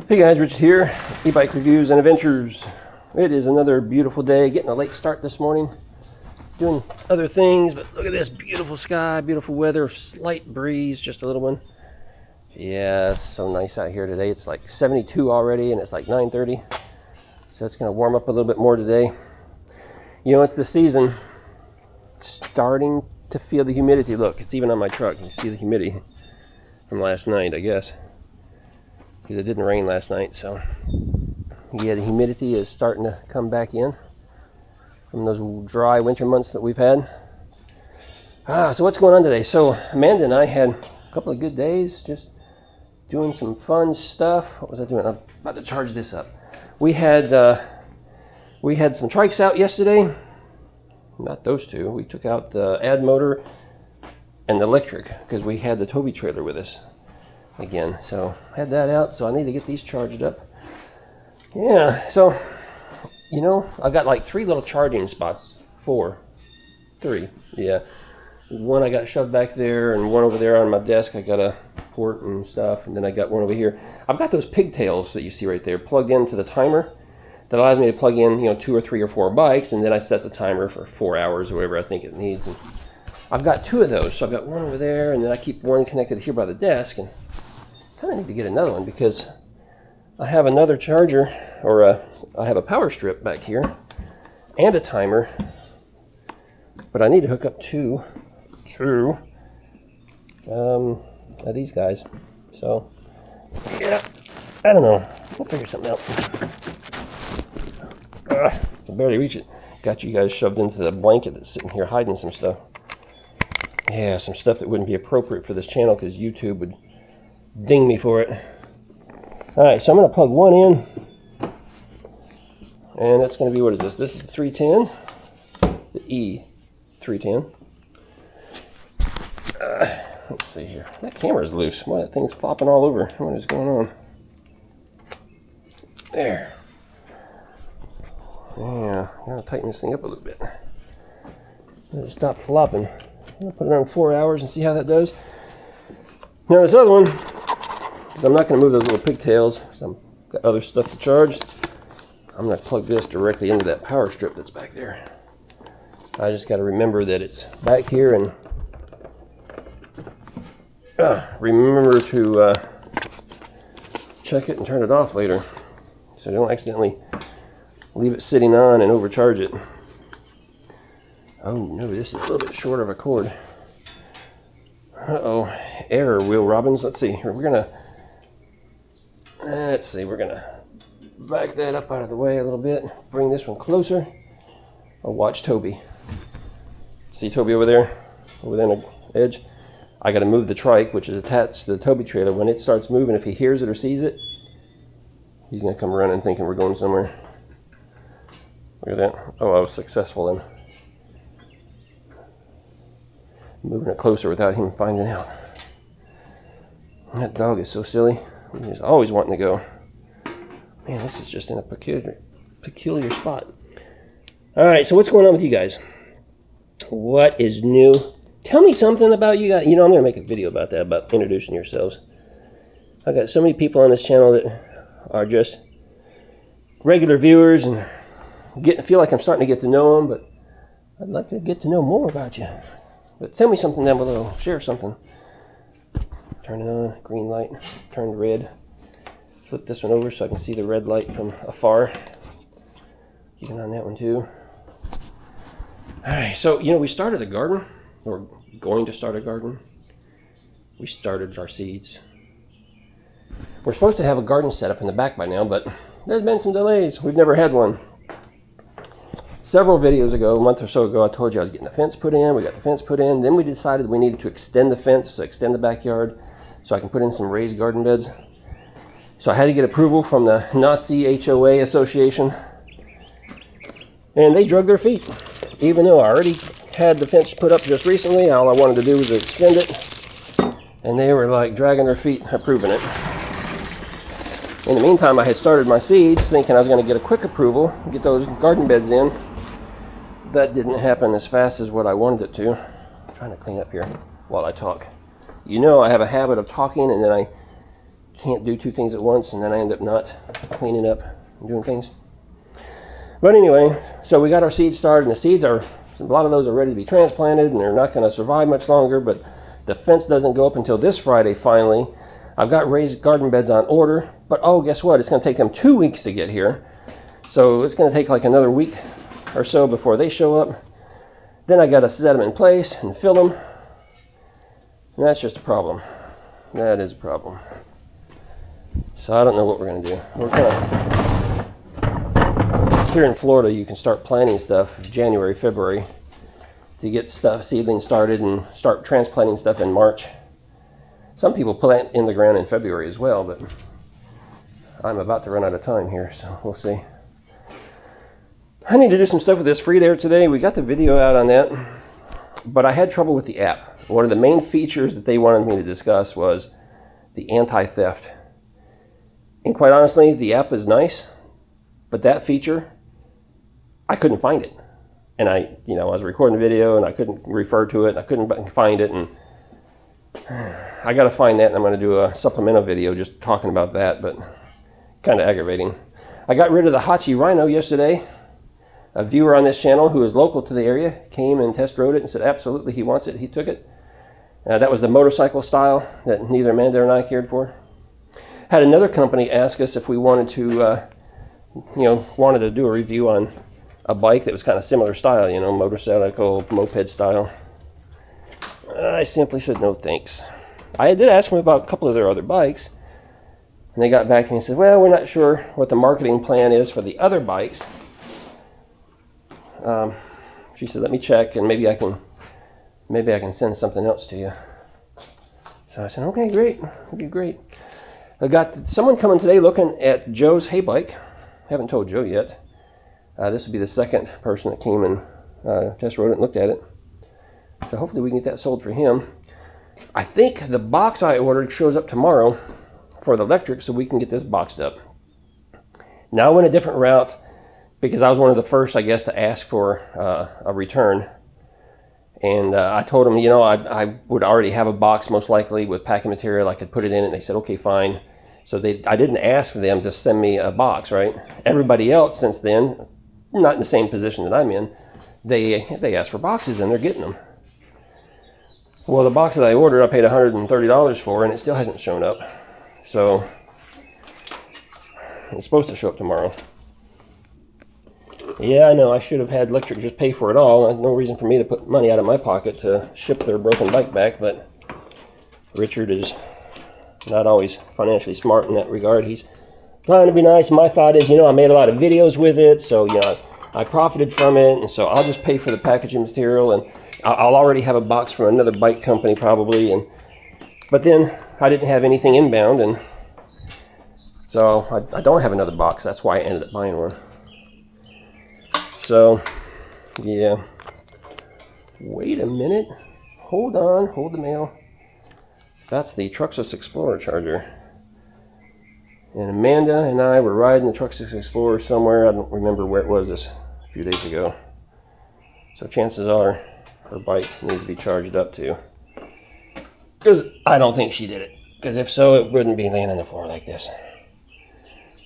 Hey guys, Rich here, e-bike reviews and adventures. It is another beautiful day, getting a late start this morning, doing other things, but look at this beautiful sky, beautiful weather, slight breeze, just a little one. Yeah, it's so nice out here today. It's like 72 already and it's like 9:30, so it's going to warm up a little bit more today. You know, it's the season, starting to feel the humidity. Look, it's even on my truck. You see the humidity from last night, I guess. It didn't rain last night, so yeah, the humidity is starting to come back in from those dry winter months that we've had. So what's going on today? So Amanda and I had a couple of good days, just doing some fun stuff. What was I doing? I'm about to charge this up. We had some trikes out yesterday. Not those two. We took out the ad motor and the electric because we had the Toby trailer with us again, so had that out, so I need to get these charged up. Yeah, so you know, I got like 3 little charging spots. 3, yeah. One I got shoved back there, and one over there on my desk. I got a port and stuff, and then I got one over here. I've got those pigtails that you see right there plugged into the timer that allows me to plug in, you know, 2 or 3 or 4 bikes, and then I set the timer for 4 hours or whatever I think it needs. And I've got 2 of those, so I've got one over there, and then I keep one connected here by the desk, and kind of need to get another one because I have another charger, or I have a power strip back here and a timer, but I need to hook up two of these guys. So yeah, I don't know, we'll figure something out. I can barely reach it. Got you guys shoved into the blanket that's sitting here hiding some stuff. Yeah, some stuff that wouldn't be appropriate for this channel because YouTube would ding me for it. Alright, so I'm going to plug one in, and that's going to be, what is this? This is the 310, the E310. Let's see here. That camera's loose. Why, that thing's flopping all over. What is going on? There. Yeah, I'm going to tighten this thing up a little bit. Let it stop flopping. I'm going to put it on 4 hours and see how that does. Now this other one, because I'm not going to move those little pigtails, because I've got other stuff to charge, I'm going to plug this directly into that power strip that's back there. I just got to remember that it's back here, and remember to check it and turn it off later, so don't accidentally leave it sitting on and overcharge it. Oh no, this is a little bit short of a cord. Uh-oh, error, Will Robbins. Let's see here. We're gonna back that up out of the way a little bit. Bring this one closer. I'll watch Toby. See Toby over there on the edge? I got to move the trike, which is attached to the Toby trailer. When it starts moving, if he hears it or sees it, he's gonna come running thinking we're going somewhere. Look at that. Oh, I was successful in moving it closer without him finding out. That dog is so silly. He's always wanting to go. Man, this is just in a peculiar spot. Alright, so what's going on with you guys? What is new? Tell me something about you guys. You know, I'm going to make a video about that, about introducing yourselves. I've got so many people on this channel that are just regular viewers, and feel like I'm starting to get to know them, but I'd like to get to know more about you. But tell me something down below. Share something. Turn it on. Green light. Turn red. Flip this one over so I can see the red light from afar. Keep an eye on that one too. Alright, so you know, we started a garden. We're going to start a garden. We started our seeds. We're supposed to have a garden set up in the back by now, but there's been some delays. We've never had one. Several videos ago, a month or so ago, I told you I was getting the fence put in. We got the fence put in. Then we decided we needed to extend the fence, so extend the backyard, so I can put in some raised garden beds. So I had to get approval from the Nazi HOA Association. And they drug their feet. Even though I already had the fence put up just recently, all I wanted to do was extend it. And they were like dragging their feet approving it. In the meantime, I had started my seeds thinking I was going to get a quick approval, get those garden beds in. That didn't happen as fast as what I wanted it to. I'm trying to clean up here while I talk. You know, I have a habit of talking and then I can't do two things at once, and then I end up not cleaning up and doing things. But anyway, so we got our seeds started, and the seeds are, a lot of those are ready to be transplanted, and they're not going to survive much longer, but the fence doesn't go up until this Friday finally. I've got raised garden beds on order, but oh, guess what? It's going to take them 2 weeks to get here. So it's going to take like another week or so before they show up. Then I got to set them in place and fill them. And that's just a problem. That is a problem. So I don't know what we're going to do. We're going to, here in Florida, you can start planting stuff January, February to get stuff, seedlings started, and start transplanting stuff in March. Some people plant in the ground in February as well, but I'm about to run out of time here, so we'll see. I need to do some stuff with this Freed Air today. We got the video out on that, but I had trouble with the app. One of the main features that they wanted me to discuss was the anti-theft. And quite honestly, the app is nice, but that feature, I couldn't find it. And I was recording a video and I couldn't refer to it. I couldn't find it, and I got to find that, and I'm going to do a supplemental video just talking about that, but kind of aggravating. I got rid of the Hachi Rhino yesterday. A viewer on this channel who is local to the area came and test rode it and said absolutely he wants it. He took it. That was the motorcycle style that neither Amanda and I cared for. Had another company ask us if we wanted to, wanted to do a review on a bike that was kind of similar style, motorcycle, moped style. I simply said no thanks. I did ask them about a couple of their other bikes, and they got back to me and said, well, we're not sure what the marketing plan is for the other bikes. She said, let me check, and maybe I can send something else to you. So I said, okay, great. That'd be great. I got someone coming today looking at Joe's hay bike. Haven't told Joe yet. This will be the second person that came and test rode it and looked at it. So hopefully we can get that sold for him. I think the box I ordered shows up tomorrow for the electric, so we can get this boxed up. Now I went a different route because I was one of the first, I guess, to ask for a return. And I told them, I would already have a box most likely with packing material. I could put it in it, and they said, okay, fine. So I didn't ask for them to send me a box, right? Everybody else since then, not in the same position that I'm in, they asked for boxes, and they're getting them. Well, the box that I ordered, I paid $130 for, and it still hasn't shown up. So it's supposed to show up tomorrow. Yeah, I know, I should have had electric just pay for it all. There's no reason for me to put money out of my pocket to ship their broken bike back, but Richard is not always financially smart in that regard. He's trying to be nice. My thought is, I made a lot of videos with it, so, I profited from it, and so I'll just pay for the packaging material, and I'll already have a box from another bike company probably, but then I didn't have anything inbound, and so I don't have another box. That's why I ended up buying one. So, yeah. Wait a minute. Hold on. Hold the mail. That's the Truxus Explorer charger. And Amanda and I were riding the Truxus Explorer somewhere. I don't remember where it was this a few days ago. So chances are her bike needs to be charged up too. Because I don't think she did it. Because if so, it wouldn't be laying on the floor like this.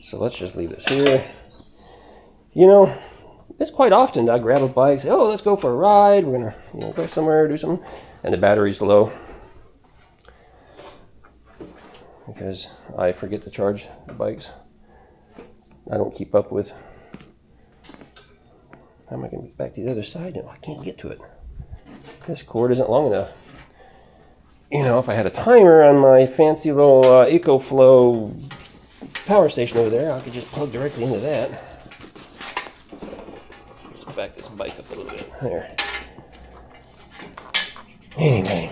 So let's just leave this here. It's quite often I grab a bike, say, oh, let's go for a ride. We're going to go somewhere, do something. And the battery's low. Because I forget to charge the bikes. I don't keep up with. How am I going to get back to the other side? No, I can't get to it. This cord isn't long enough. If I had a timer on my fancy little EcoFlow power station over there, I could just plug directly into that. Let's back this bike up a little bit. There. Anyway,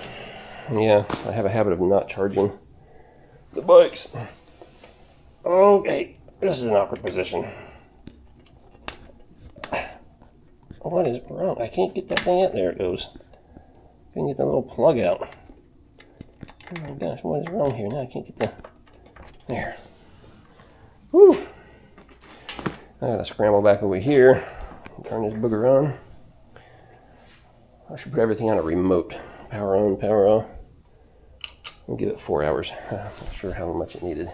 yeah, I have a habit of not charging the bikes. Okay, this is an awkward position. What is wrong? I can't get that thing out. There it goes. Can't get that little plug out. Oh my gosh, what is wrong here? Now I can't get the... There. Whew. I gotta scramble back over here. Turn this booger on. I should put everything on a remote. Power on, power off. We'll give it 4 hours. Not sure how much it needed.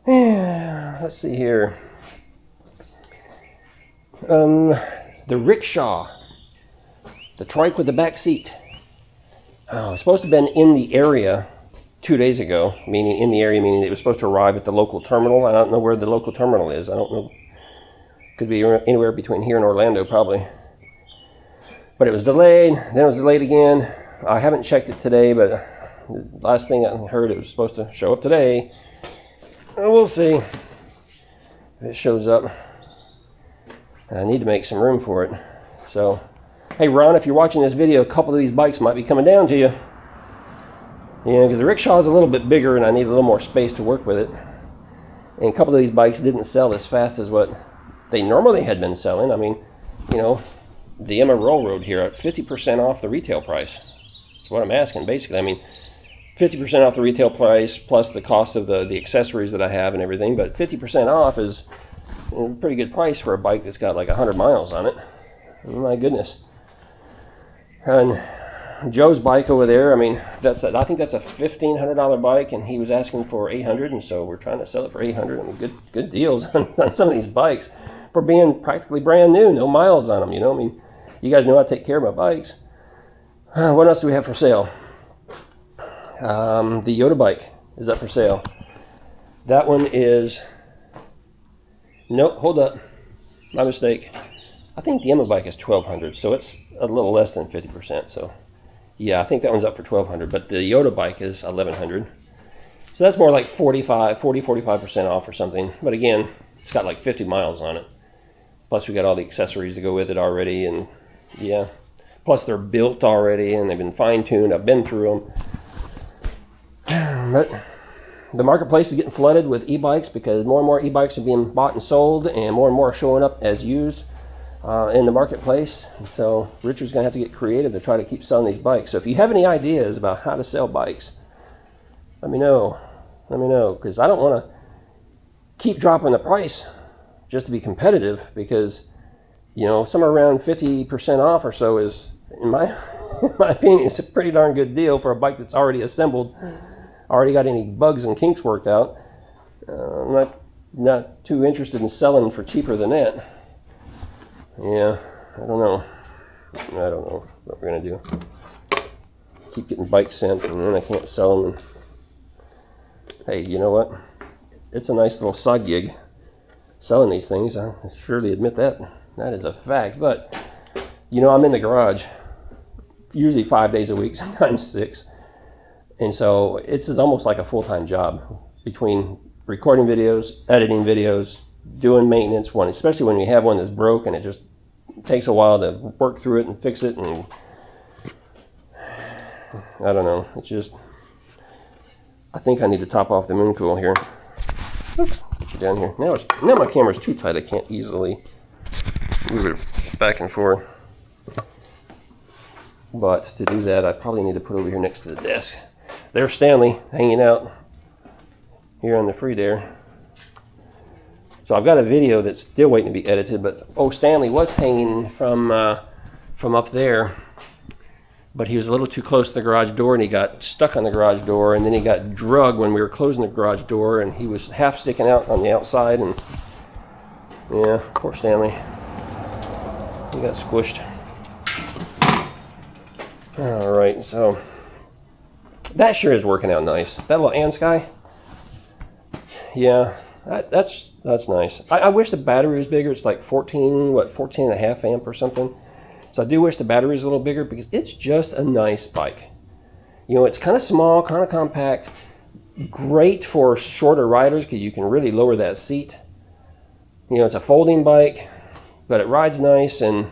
Yeah, let's see here. The rickshaw, the trike with the back seat. Oh, it's supposed to have been in the area 2 days ago, meaning in the area, meaning it was supposed to arrive at the local terminal. I don't know where the local terminal is. I don't know. Could be anywhere between here and Orlando, probably. But it was delayed, then it was delayed again. I haven't checked it today, but the last thing I heard, it was supposed to show up today. We'll see if it shows up. I need to make some room for it. So, hey Ron, if you're watching this video, a couple of these bikes might be coming down to you. Yeah, because the rickshaw is a little bit bigger and I need a little more space to work with it. And a couple of these bikes didn't sell as fast as what they normally had been selling. I mean, you know, the Emma Railroad here at 50% off the retail price. That's what I'm asking, basically. I mean, 50% off the retail price plus the cost of the accessories that I have and everything. But 50% off is a pretty good price for a bike that's got like 100 miles on it. Oh, my goodness. And Joe's bike over there, I mean, I think that's a $1,500 bike, and he was asking for $800, and so we're trying to sell it for $800. I mean, good deals on some of these bikes for being practically brand new, no miles on them. You know, I mean, you guys know I take care of my bikes. What else do we have for sale? The Yoda bike is up for sale. That one is, nope, hold up, my mistake. I think the Emma bike is $1,200, so it's a little less than 50%. So yeah, I think that one's up for $1,200, but the Yoda bike is $1,100. So that's more like 45% off or something. But again, it's got like 50 miles on it. Plus we got all the accessories to go with it already, and yeah. Plus they're built already and they've been fine-tuned. I've been through them. But the marketplace is getting flooded with e-bikes because more and more e-bikes are being bought and sold, and more are showing up as used in the marketplace. So Richard's gonna have to get creative to try to keep selling these bikes. So if you have any ideas about how to sell bikes, let me know, because I don't want to keep dropping the price just to be competitive, because you know, somewhere around 50% off or so is, in my opinion, it's a pretty darn good deal for a bike that's already assembled, already got any bugs and kinks worked out. I'm not too interested in selling for cheaper than that. Yeah, I don't know what we're gonna do. Keep getting bikes sent and then I can't sell them. Hey, you know what? It's a nice little side gig selling these things. I surely admit that. That is a fact. But, you know, I'm in the garage usually 5 days a week, sometimes 6. And so it's almost like a full-time job between recording videos, editing videos, doing maintenance, especially when you have one that's broke and it just takes a while to work through it and fix it. And I don't know. It's just, I think I need to top off the moon tool here. Oops, put you down here. Now my camera's too tight. I can't easily move it back and forth. But to do that, I probably need to put it over here next to the desk. There's Stanley hanging out here on the free there. So I've got a video that's still waiting to be edited, but Stanley was hanging from up there, but he was a little too close to the garage door and he got stuck on the garage door, and then he got drugged when we were closing the garage door, and he was half sticking out on the outside, and yeah, poor Stanley. He got squished. All right, so that sure is working out nice. That little ANSky, yeah, that's nice. I wish the battery was bigger. It's like 14.5 amp or something. So I do wish the battery was a little bigger because it's just a nice bike. You know, it's kind of small, kind of compact, great for shorter riders because you can really lower that seat. You know, it's a folding bike, but it rides nice, and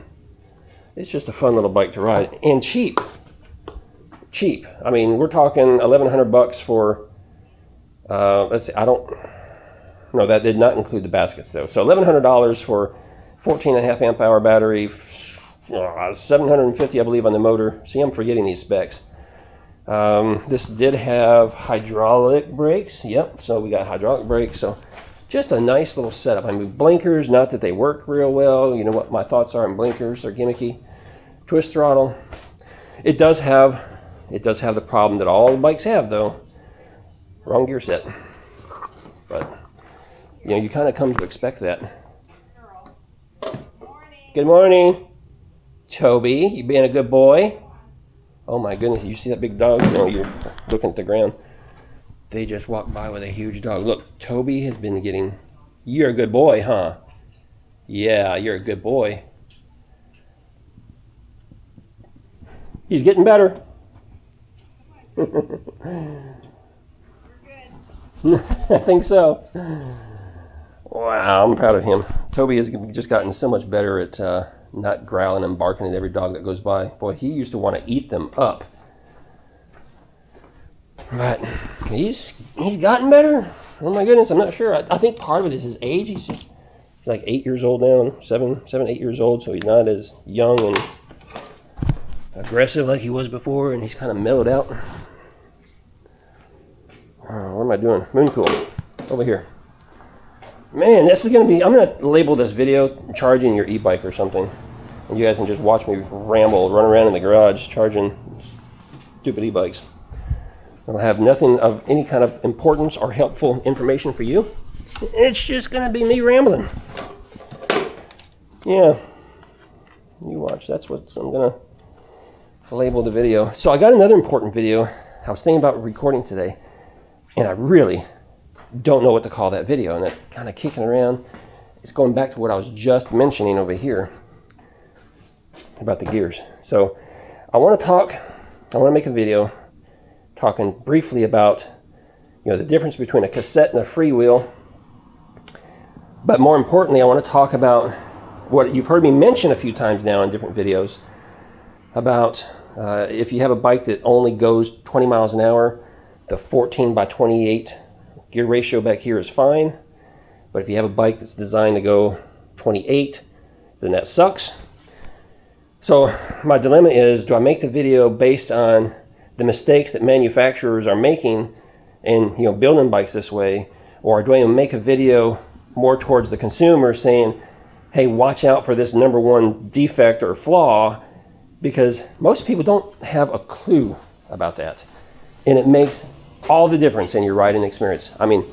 it's just a fun little bike to ride, and cheap. I mean, we're talking $1,100 for, let's see, no, that did not include the baskets though. So $1,100 for 14.5 amp hour battery, 750, I believe, on the motor. See, I'm forgetting these specs. This did have hydraulic brakes. Yep, so we got hydraulic brakes. So just a nice little setup. I mean, blinkers, not that they work real well. You know what my thoughts are on blinkers. They're gimmicky. Twist throttle. It does have It does have the problem that all the bikes have, though. Wrong gear set. But, you know, you kind of come to expect that. Good morning. Toby, you being a good boy? Oh my goodness, you see that big dog? No, you're looking at the ground. They just walked by with a huge dog. Look, Toby has been getting... You're a good boy, huh? Yeah, you're a good boy. He's getting better. We're good. I think so. Wow, I'm proud of him. Toby has just gotten so much better at not growling and barking at every dog that goes by. Boy, he used to want to eat them up. But he's gotten better. Oh my goodness, I'm not sure. I think part of it is his age. He's like 8 years old now, 7, 8 years old, so he's not as young and aggressive like he was before, and he's kind of mellowed out. What am I doing? Moon cool. Over here. Man, this is going to be... I'm going to label this video charging your e-bike or something. And you guys can just watch me ramble, run around in the garage charging stupid e-bikes. It'll have nothing of any kind of importance or helpful information for you. It's just going to be me rambling. Yeah. You watch. That's what I'm going to label the video. So I got another important video. I was thinking about recording today, and I really don't know what to call that video, and it kind of kicking around. It's going back to what I was just mentioning over here about the gears. So I want to make a video talking briefly about, you know, the difference between a cassette and a freewheel. But more importantly, I want to talk about what you've heard me mention a few times now in different videos about if you have a bike that only goes 20 miles an hour, the 14/28 gear ratio back here is fine. But if you have a bike that's designed to go 28, then that sucks. So my dilemma is, do I make the video based on the mistakes that manufacturers are making in, you know, building bikes this way, or do I make a video more towards the consumer saying, hey, watch out for this number one defect or flaw, because most people don't have a clue about that, and it makes all the difference in your riding experience. I mean,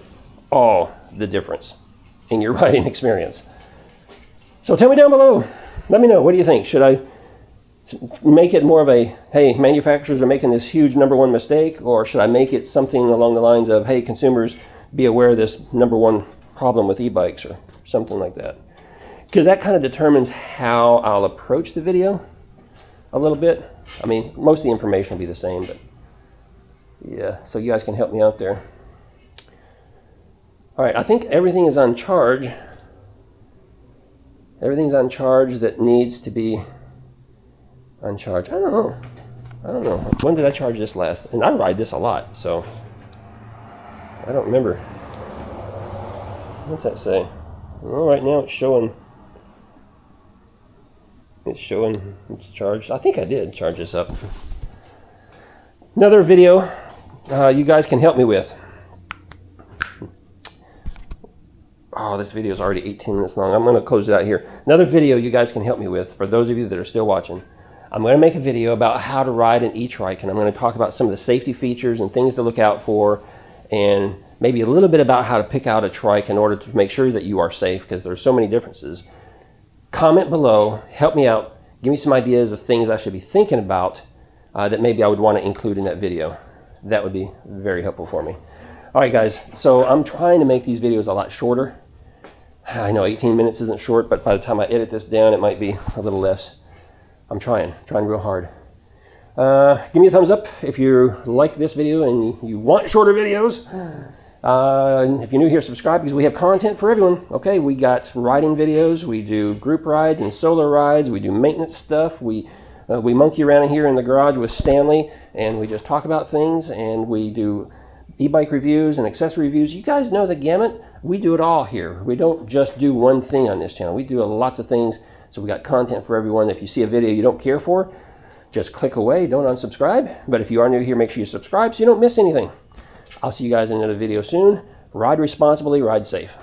all the difference in your riding experience. So tell me down below. Let me know. What do you think? Should I make it more of a, hey, manufacturers are making this huge number one mistake, or should I make it something along the lines of, hey, consumers, be aware of this number one problem with e-bikes, or something like that? Because that kind of determines how I'll approach the video a little bit. I mean, most of the information will be the same, but yeah, so you guys can help me out there. All right, I think everything is on charge. Everything's on charge that needs to be on charge. I don't know. When did I charge this last? And I ride this a lot, so I don't remember. What's that say? Well, right now it's showing it's charged. I think I did charge this up. Another video you guys can help me with. Oh, this video is already 18 minutes long. I'm going to close it out here. Another video you guys can help me with, for those of you that are still watching. I'm going to make a video about how to ride an e-trike, and I'm going to talk about some of the safety features and things to look out for, and maybe a little bit about how to pick out a trike in order to make sure that you are safe, because there's so many differences. Comment below, help me out, give me some ideas of things I should be thinking about that maybe I would want to include in that video. That would be very helpful for me. All right, guys, so I'm trying to make these videos a lot shorter. I know 18 minutes isn't short, but by the time I edit this down, it might be a little less. I'm trying real hard. Give me a thumbs up if you like this video and you want shorter videos. If you're new here, subscribe, because we have content for everyone. Okay, we got riding videos, we do group rides and solo rides, we do maintenance stuff, we monkey around in here in the garage with Stanley, and we just talk about things, and we do e-bike reviews and accessory reviews. You guys know the gamut. We do it all here. We don't just do one thing on this channel. We do lots of things, so we got content for everyone. If you see a video you don't care for, just click away, don't unsubscribe. But if you are new here, make sure you subscribe so you don't miss anything. I'll see you guys in another video soon. Ride responsibly, ride safe.